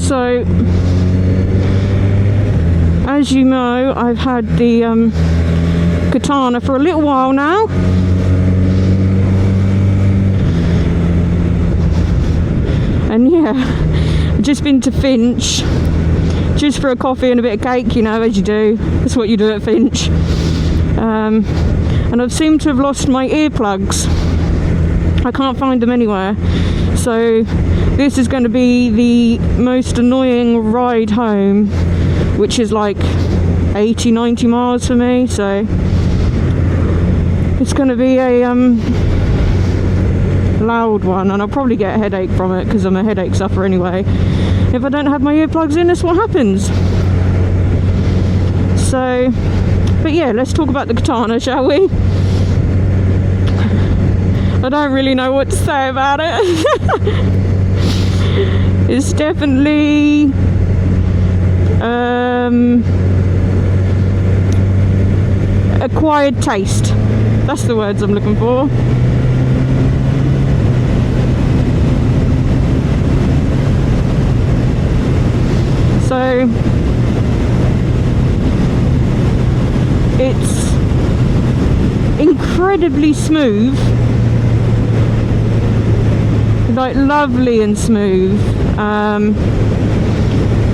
So, as you know, I've had the Katana for a little while now. And yeah, I've just been to Finch, just for a coffee and a bit of cake, you know, as you do. That's what you do at Finch. And I've seemed to have lost my earplugs. I can't find them anywhere. So this is going to be the most annoying ride home, which is like 80-90 miles for me. So it's going to be a loud one, and I'll probably get a headache from it because I'm a headache sufferer anyway. If I don't have my earplugs in, that's what happens. So, but yeah, let's talk about the Katana, shall we? I don't really know what to say about it. It's definitely acquired taste. That's the words I'm looking for. So it's incredibly smooth, like lovely and smooth.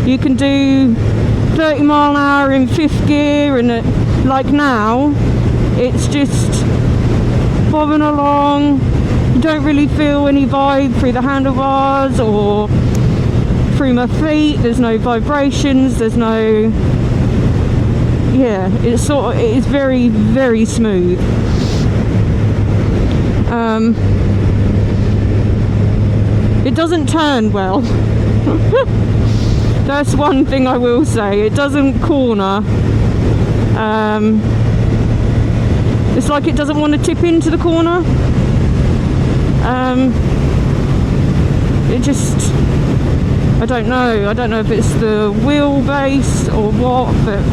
You can do 30 mile an hour in 5th gear, and like now it's just bobbing along. You don't really feel any vibe through the handlebars or through my feet. There's no vibrations, there's no, yeah, it's sort of, it is very, very smooth. It doesn't turn well. That's one thing I will say. It doesn't corner. It's like it doesn't want to tip into the corner. It just, I don't know if it's the wheelbase or what, but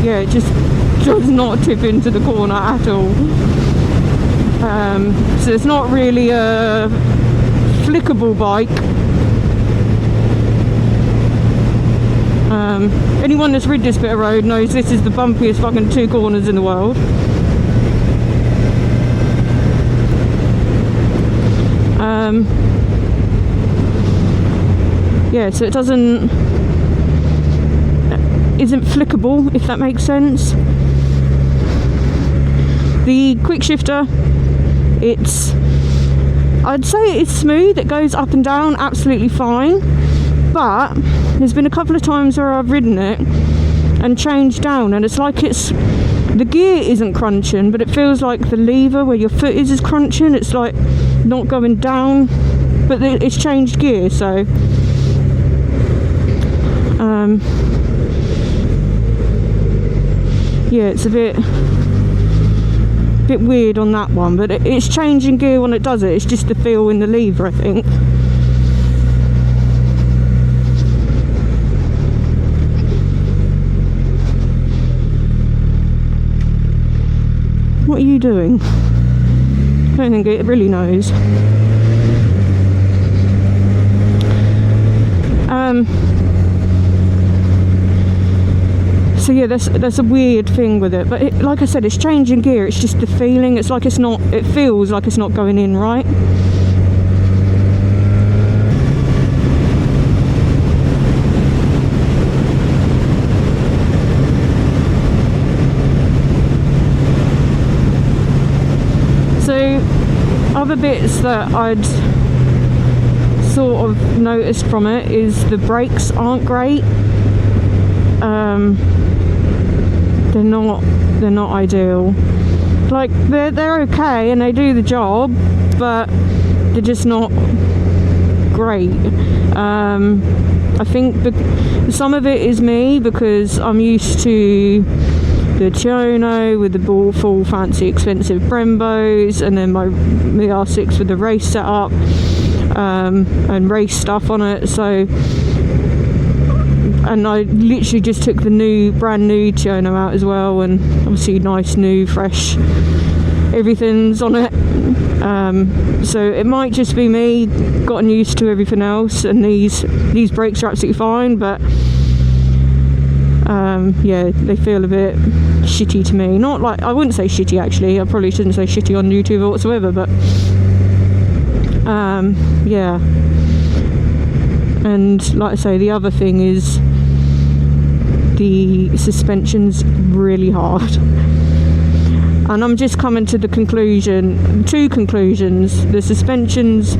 yeah, it just does not tip into the corner at all. So it's not really a flickable bike. Anyone that's rid this bit of road knows this is the bumpiest fucking 2 corners in the world. Yeah, so it isn't flickable, if that makes sense. The quick shifter, I'd say it's smooth, it goes up and down absolutely fine, but there's been a couple of times where I've ridden it and changed down, and it's like the gear isn't crunching, but it feels like the lever where your foot is crunching. It's like not going down, but it's changed gear, so yeah, it's a bit weird on that one, but it's changing gear when it does it. It's just the feel in the lever, I think. What are you doing? I don't think it really knows. So yeah, that's a weird thing with it, but like I said, it's changing gear. It's just the feeling. It's like it feels like it's not going in right. So other bits that I'd sort of noticed from it is the brakes aren't great. They're not ideal. Like they're okay and they do the job, but they're just not great. I think some of it is me, because I'm used to the Tiono with the full fancy expensive Brembos, and then my R6 with the race setup and race stuff on it. So, and I literally just took the brand new Tiono out as well, and obviously nice new fresh everything's on it. So it might just be me gotten used to everything else, and these brakes are absolutely fine, but yeah, they feel a bit shitty to me. Not like, I wouldn't say shitty actually, I probably shouldn't say shitty on YouTube or whatsoever, but yeah. And like I say, the other thing is the suspension's really hard. And I'm just coming to the two conclusions. The suspension's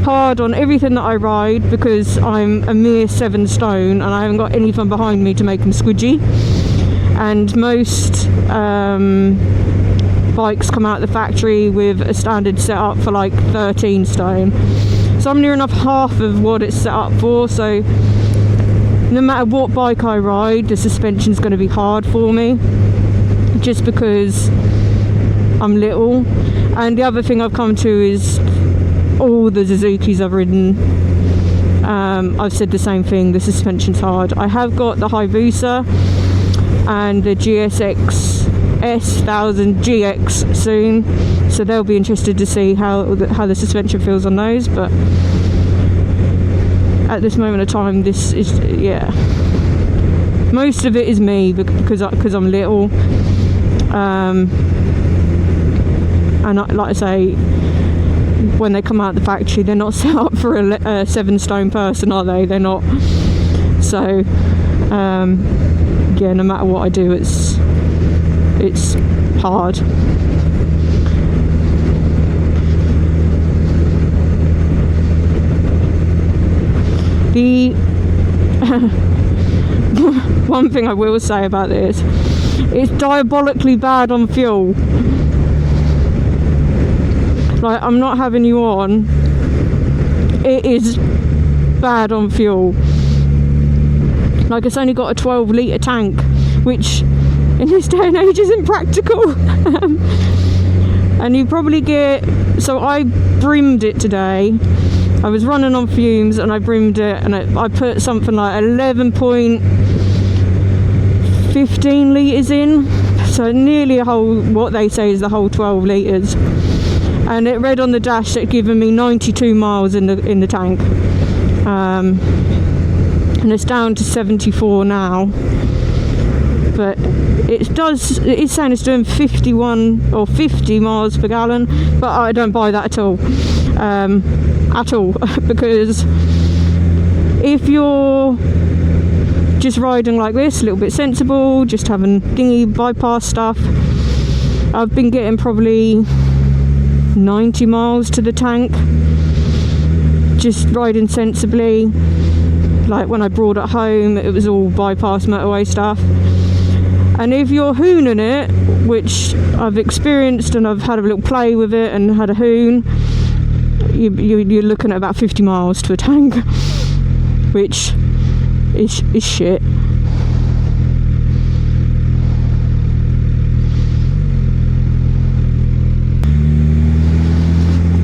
hard on everything that I ride because I'm a mere 7 stone and I haven't got anything behind me to make them squidgy. And most bikes come out of the factory with a standard setup for like 13 stone. So I'm near enough half of what it's set up for, so no matter what bike I ride, the suspension's going to be hard for me, just because I'm little. And the other thing I've come to is all the Suzukis I've ridden, I've said the same thing, the suspension's hard. I have got the Hayabusa and the GSX S1000 GX soon, so they'll be interested to see how the suspension feels on those, but at this moment of time, this is, yeah, most of it is me because I'm little, and like I say, when they come out of the factory, they're not set up for a 7 stone person, are they? They're not. So yeah, no matter what I do, it's hard. The one thing I will say about this, it's diabolically bad on fuel. Like, I'm not having you on, it is bad on fuel. Like, it's only got a 12 litre tank, which in this day and age isn't practical. And you probably get, so I brimmed it today. I was running on fumes and I brimmed it, and I put something like 11.15 litres in, so nearly a whole, what they say is the whole 12 litres. And it read on the dash that it given me 92 miles in the tank, and it's down to 74 now. But it's saying it's doing 51 or 50 miles per gallon, but I don't buy that at all, because if you're just riding like this, a little bit sensible, just having dingy bypass stuff, I've been getting probably 90 miles to the tank, just riding sensibly. Like when I brought it home, it was all bypass motorway stuff. And if you're hooning it, which I've experienced and I've had a little play with it and had a hoon, you're looking at about 50 miles to a tank, which is shit.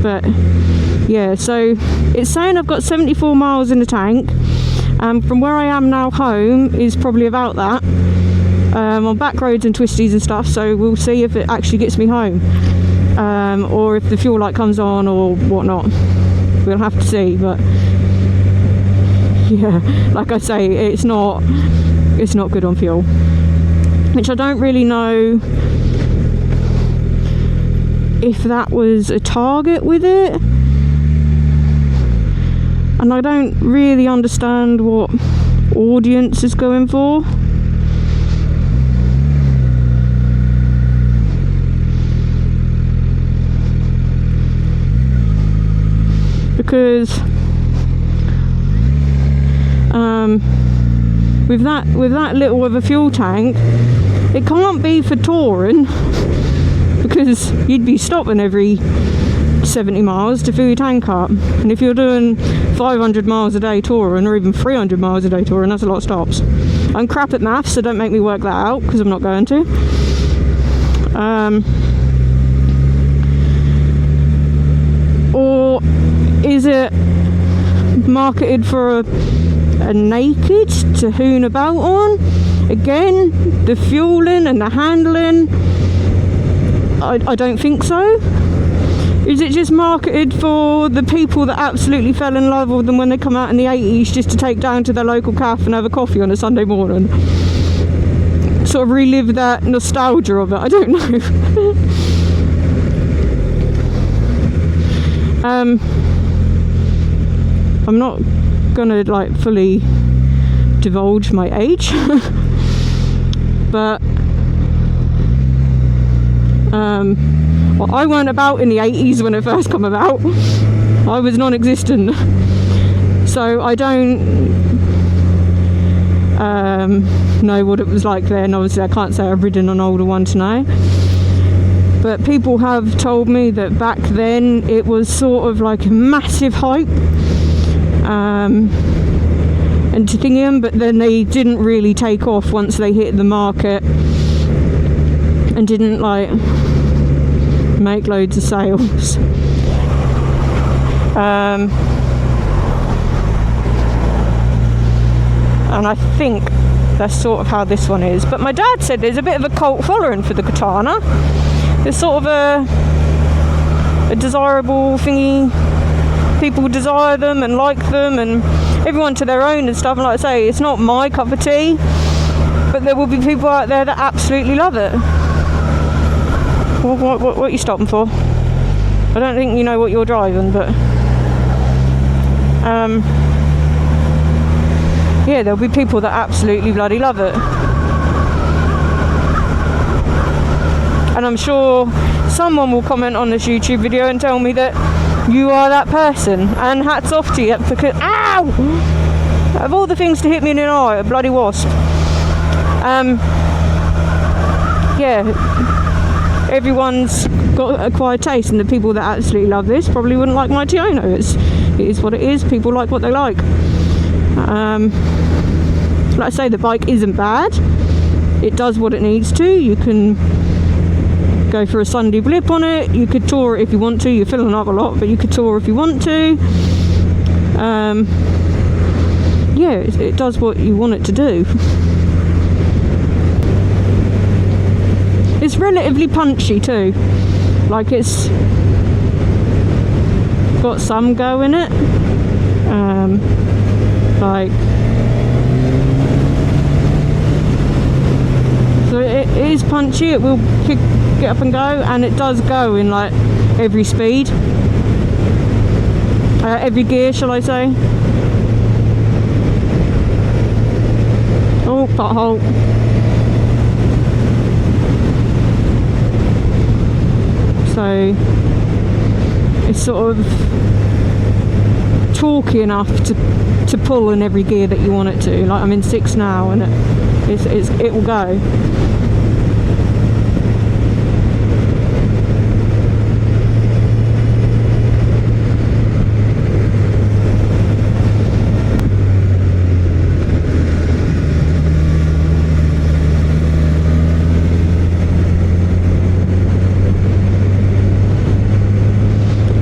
But yeah, so it's saying I've got 74 miles in the tank, and from where I am now home is probably about that, on back roads and twisties and stuff, so we'll see if it actually gets me home, or if the fuel light comes on or whatnot. We'll have to see. But yeah, like I say, it's not good on fuel, which I don't really know if that was a target with it, and I don't really understand what audience is going for. Because with that little of a fuel tank, it can't be for touring, because you'd be stopping every 70 miles to fill your tank up, and if you're doing 500 miles a day touring, or even 300 miles a day touring, that's a lot of stops. I'm crap at maths, so don't make me work that out, because I'm not going to. Or is it marketed for a naked to hoon about on? Again, the fueling and the handling, I don't think so. Is it just marketed for the people that absolutely fell in love with them when they come out in the 80s, just to take down to their local cafe and have a coffee on a Sunday morning? Sort of relive that nostalgia of it, I don't know. I'm not gonna like fully divulge my age, but well, I weren't about in the 80s when it first come about. I was non-existent, so I don't know what it was like then. Obviously I can't say I've ridden an older one to know, but people have told me that back then it was sort of like a massive hype and to thingium, but then they didn't really take off once they hit the market and didn't like make loads of sales. And I think that's sort of how this one is. But my dad said there's a bit of a cult following for the Katana. There's sort of a desirable thingy. People desire them and like them, and everyone to their own and stuff. And like I say, it's not my cup of tea, but there will be people out there that absolutely love it. What are you stopping for? I don't think you know what you're driving, but yeah, there'll be people that absolutely bloody love it. And I'm sure someone will comment on this YouTube video and tell me that you are that person, and hats off to you, because ow! Of all the things to hit me in the eye, a bloody wasp. Yeah, everyone's got a quiet taste, and the people that absolutely love this probably wouldn't like my Tiona. It is what it is. People like what they like. Like I say, the bike isn't bad. It does what it needs to. You can go for a Sunday blip on it. You could tour it if you want to. You're filling up a lot, but you could tour if you want to. Yeah, it does what you want it to do. It's relatively punchy too. Like, it's got some go in it. Like, so it is punchy. It will get up and go, and it does go in like every speed, every gear, shall I say. Oh, pothole. So it's sort of torquey enough to pull in every gear that you want it to. Like, I'm in 6 now, and it will go.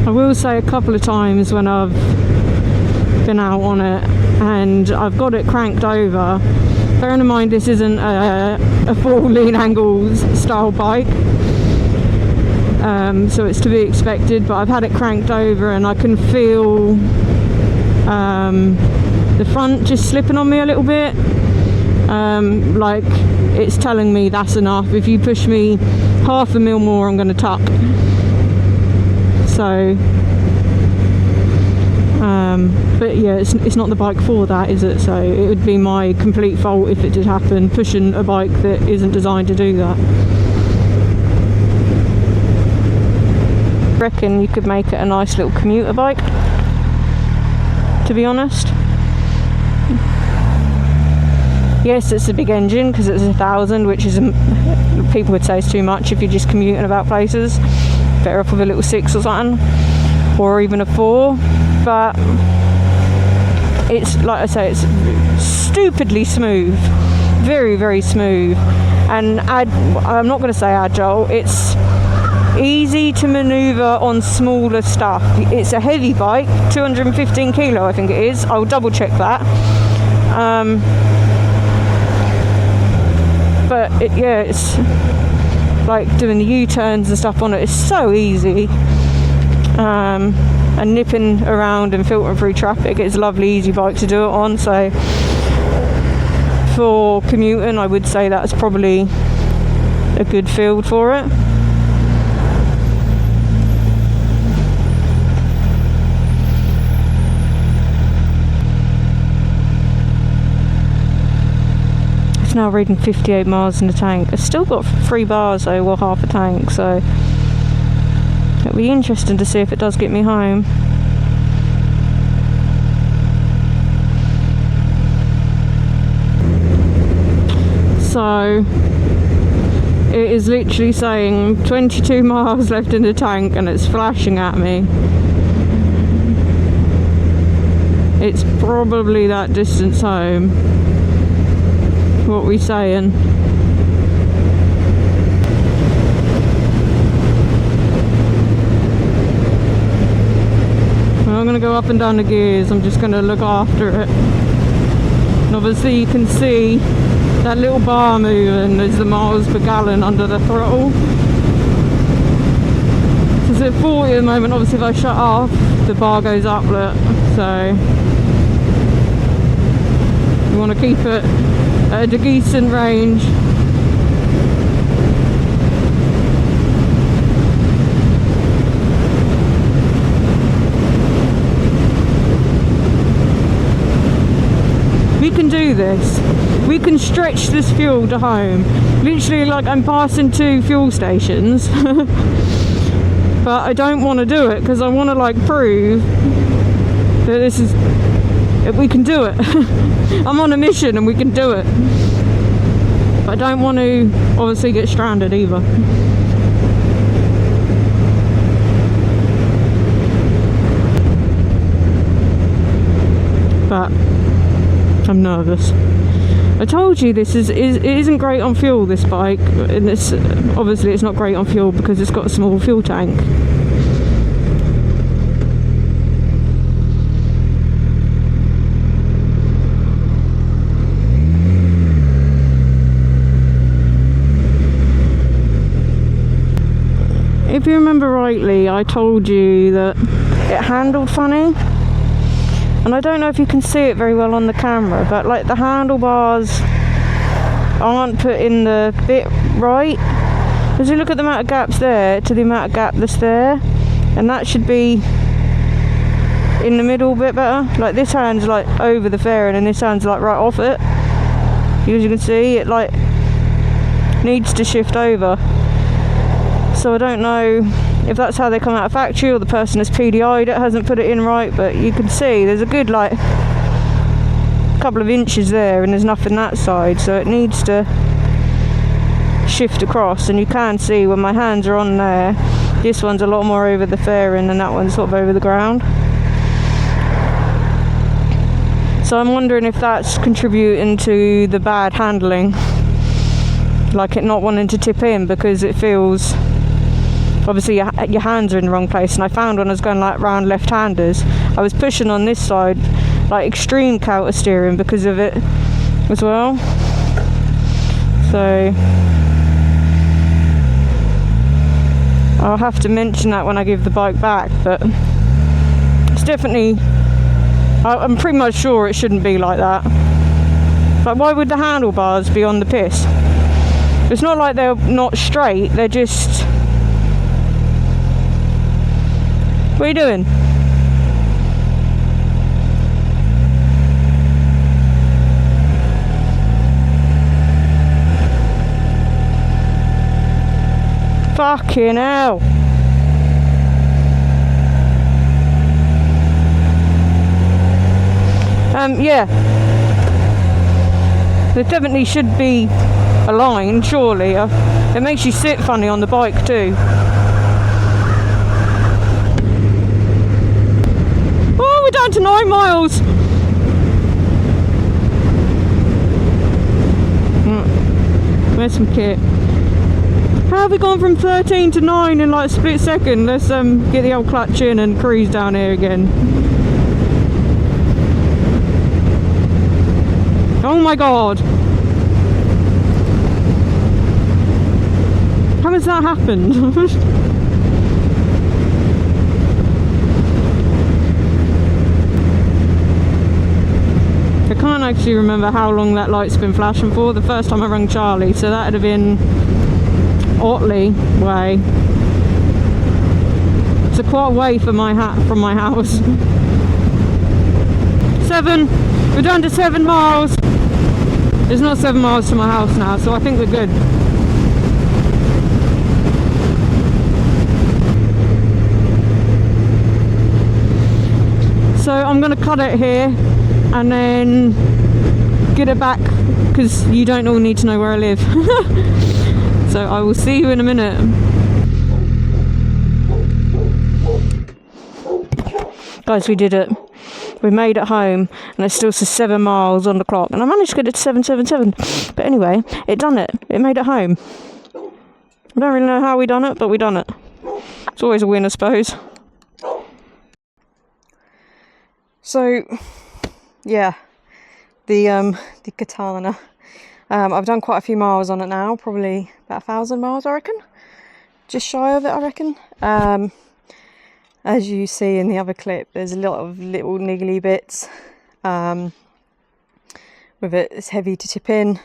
I will say a couple of times when I've been out on it and I've got it cranked over, bearing in mind this isn't a full lean angles style bike, so it's to be expected, but I've had it cranked over and I can feel the front just slipping on me a little bit, like it's telling me that's enough. If you push me half a mil more, I'm going to tuck. So but yeah, it's not the bike for that, is it? So it would be my complete fault if it did happen, pushing a bike that isn't designed to do that. I reckon you could make it a nice little commuter bike, to be honest. Yes, it's a big engine because it's 1,000, which is people would say is too much if you're just commuting about places. Better off with a little 6 or something, or even a 4. But it's, like I say, it's stupidly smooth, very, very smooth, and I'm not going to say agile. It's easy to maneuver on smaller stuff. It's a heavy bike, 215 kilo, I think it is. I'll double check that. But yeah, like doing the U-turns and stuff on it is so easy. And nipping around and filtering through traffic, it's a lovely easy bike to do it on. So for commuting, I would say that's probably a good field for it. It's now reading 58 miles in the tank. It's still got 3 bars though, or half a tank, so it'll be interesting to see if it does get me home. So it is literally saying 22 miles left in the tank and it's flashing at me. It's probably that distance home. What are we saying? Well, I'm going to go up and down the gears. I'm just going to look after it. And obviously you can see that little bar moving as the miles per gallon under the throttle. So it's at 40 at the moment. Obviously if I shut off, the bar goes up, look. So you want to keep it at a decent range. We can do this. We can stretch this fuel to home. Literally, like, I'm passing 2 fuel stations. But I don't want to do it because I want to, like, prove that this is, we can do it. I'm on a mission and we can do it. But I don't want to obviously get stranded either. But I'm nervous. I told you this it isn't great on fuel, this bike, and this obviously it's not great on fuel because it's got a small fuel tank. If you remember rightly, I told you that it handled funny. And I don't know if you can see it very well on the camera, but like the handlebars aren't put in the bit right. As you look at the amount of gaps there to the amount of gap that's there, and that should be in the middle a bit better. Like this hand's like over the fairing and this hand's like right off it. As you can see, it like needs to shift over. So I don't know if that's how they come out of factory or the person has PDI'd it, hasn't put it in right, but you can see there's a good like couple of inches there and there's nothing that side, so it needs to shift across. And you can see when my hands are on there, this one's a lot more over the fairing and that one's sort of over the ground. So I'm wondering if that's contributing to the bad handling, like it not wanting to tip in because it feels obviously your hands are in the wrong place. And I found when I was going like round left-handers, I was pushing on this side like extreme counter steering because of it as well. So I'll have to mention that when I give the bike back, but it's definitely, I'm pretty much sure it shouldn't be like that. But why would the handlebars be on the piss? It's not like they're not straight, they're just... What are you doing? Fucking hell. Yeah. There definitely should be a line, surely. It makes you sit funny on the bike too. Oh, we're down to 9 miles. Where's some kit? How have we gone from 13 to 9 in like a split second? Let's get the old clutch in and cruise down here again. Oh my god. has that happened? I can't actually remember how long that light's been flashing for the first time I rang Charlie, so that would have been Otley way. It's quite a way from my house. 7. We're down to 7 miles. There's not 7 miles to my house now, so I think we're good. So I'm going to cut it here and then get it back, because you don't all need to know where I live. So I will see you in a minute. Guys, we did it. We made it home, and it still says 7 miles on the clock, and I managed to get it to 777. But anyway, it done it. It made it home. I don't really know how we done it, but we done it. It's always a win, I suppose. So, yeah, the Katana. I've done quite a few miles on it now, probably about 1,000 miles, I reckon. Just shy of it, I reckon. As you see in the other clip, there's a lot of little niggly bits with it. It's heavy to tip in.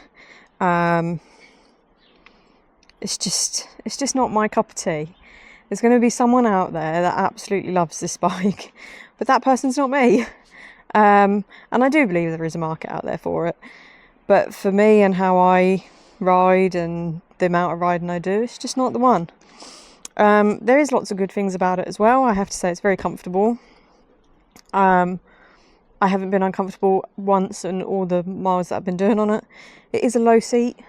It's just not my cup of tea. There's going to be someone out there that absolutely loves this bike, but that person's not me. And I do believe there is a market out there for it, but for me and how I ride and the amount of riding I do, it's just not the one. There is lots of good things about it as well. I have to say it's very comfortable. I haven't been uncomfortable once in all the miles that I've been doing on it. It is a low seat.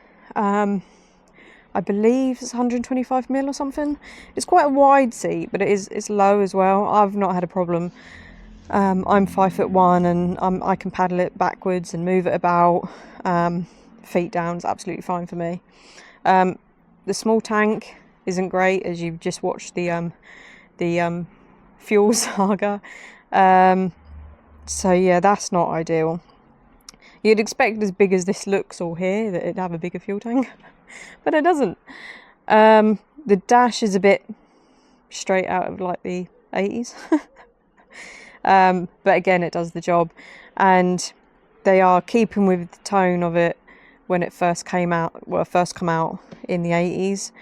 I believe it's 125mm or something. It's quite a wide seat, but it's low as well. I've not had a problem. I'm 5'1" and I can paddle it backwards and move it about. Feet down is absolutely fine for me. The small tank isn't great, as you've just watched the fuel saga. So yeah, that's not ideal. You'd expect, as big as this looks all here, that it'd have a bigger fuel tank, but it doesn't. The dash is a bit straight out of like the 80s. But again, it does the job, and they are keeping with the tone of it when it first come out in the 80s.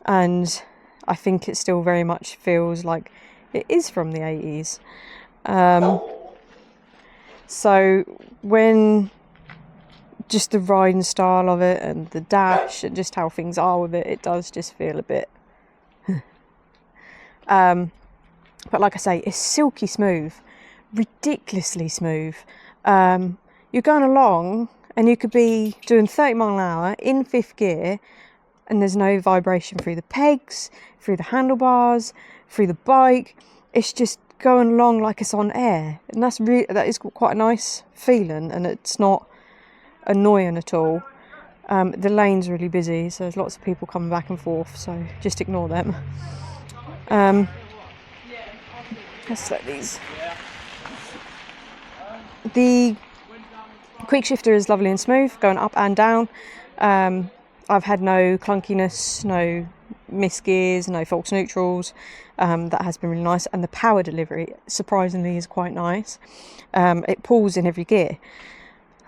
And I think it still very much feels like it is from the 80s. So when just the riding style of it and the dash and just how things are with it, it does just feel a bit but like I say, it's silky smooth, ridiculously smooth. You're going along and you could be doing 30 miles an hour in 5th gear, and there's no vibration through the pegs, through the handlebars, through the bike. It's just going along like it's on air, and that is quite a nice feeling, and it's not annoying at all. The lane's really busy, so there's lots of people coming back and forth, so just ignore them. Let's let these. The quick shifter is lovely and smooth, going up and down. I've had no clunkiness, no missed gears, no false neutrals. That has been really nice, and the power delivery surprisingly is quite nice. It pulls in every gear,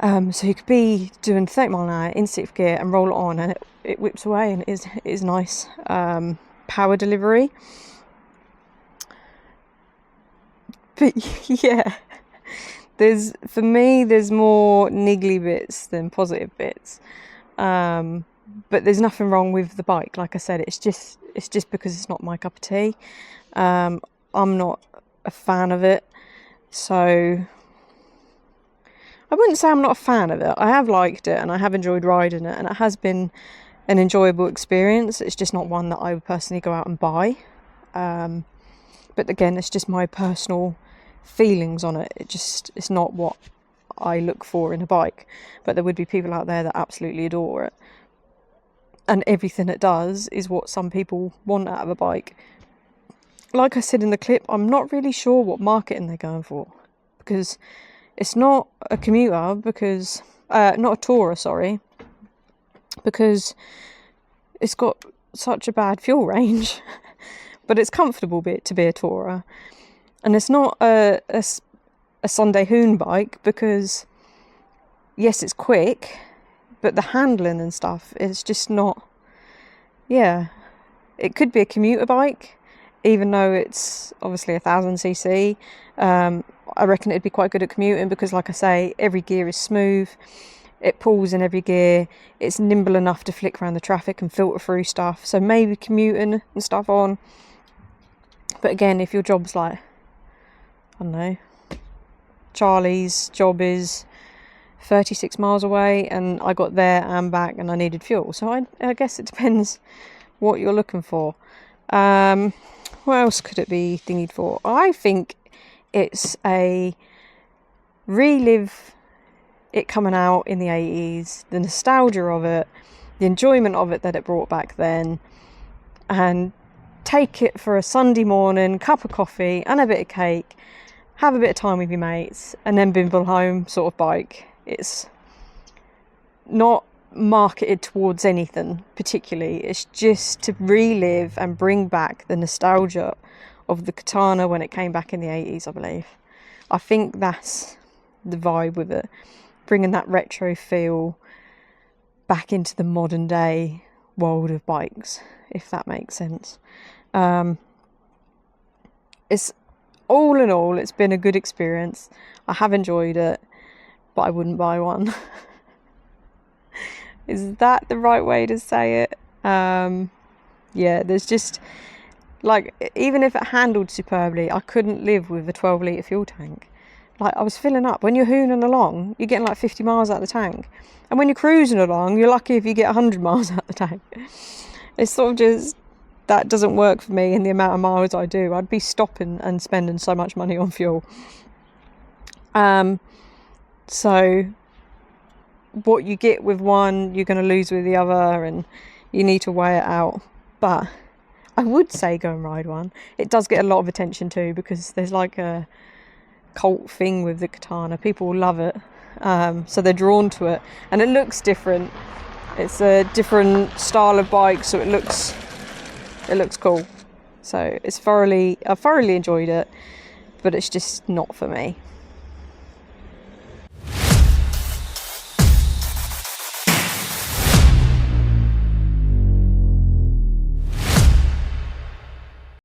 so you could be doing 30 miles an hour in 6th gear and roll it on, and it whips away, and it is nice power delivery. But yeah, for me there's more niggly bits than positive bits. But there's nothing wrong with the bike. Like I said, it's just because it's not my cup of tea. I'm not a fan of it, so I wouldn't say I'm not a fan of it. I have liked it and I have enjoyed riding it, and it has been an enjoyable experience. It's just not one that I would personally go out and buy. But again, it's just my personal feelings on it. It's not what I look for in a bike. But there would be people out there that absolutely adore it, and everything it does is what some people want out of a bike. Like I said in the clip, I'm not really sure what marketing they're going for, because it's not a commuter, not a tourer, sorry, because it's got such a bad fuel range, but it's comfortable to be a tourer. And it's not a Sunday Hoon bike, because yes, it's quick, but the handling and stuff is just not, it could be a commuter bike, even though it's obviously 1000cc. I reckon it'd be quite good at commuting, because like I say, every gear is smooth, it pulls in every gear, it's nimble enough to flick around the traffic and filter through stuff, so maybe commuting and stuff on. But again, if your job's like, I don't know, Charlie's job is 36 miles away and I got there and back and I needed fuel, so I guess it depends what you're looking for. What else could it be thingied for? I think it's a relive it coming out in the 80s, the nostalgia of it, the enjoyment of it that it brought back then, and take it for a Sunday morning, cup of coffee and a bit of cake, have a bit of time with your mates, and then bimble home sort of bike. It's not marketed towards anything particularly, it's just to relive and bring back the nostalgia of the Katana when it came back in the 80s, I believe. I think that's the vibe with it, bringing that retro feel back into the modern day world of bikes, if that makes sense. It's all in all, it's been a good experience. I have enjoyed it, but I wouldn't buy one. Is that the right way to say it? There's just, like, even if it handled superbly, I couldn't live with a 12-litre fuel tank. Like, I was filling up. When you're hooning along, you're getting like 50 miles out of the tank. And when you're cruising along, you're lucky if you get 100 miles out of the tank. It's sort of just, that doesn't work for me in the amount of miles I do. I'd be stopping and spending so much money on fuel. So what you get with one, you're going to lose with the other, and you need to weigh it out. But I would say go and ride one. It does get a lot of attention too, because there's like a cult thing with the Katana. People love it, so they're drawn to it, and it looks different. It's a different style of bike, so it looks cool. So I thoroughly enjoyed it, but it's just not for me.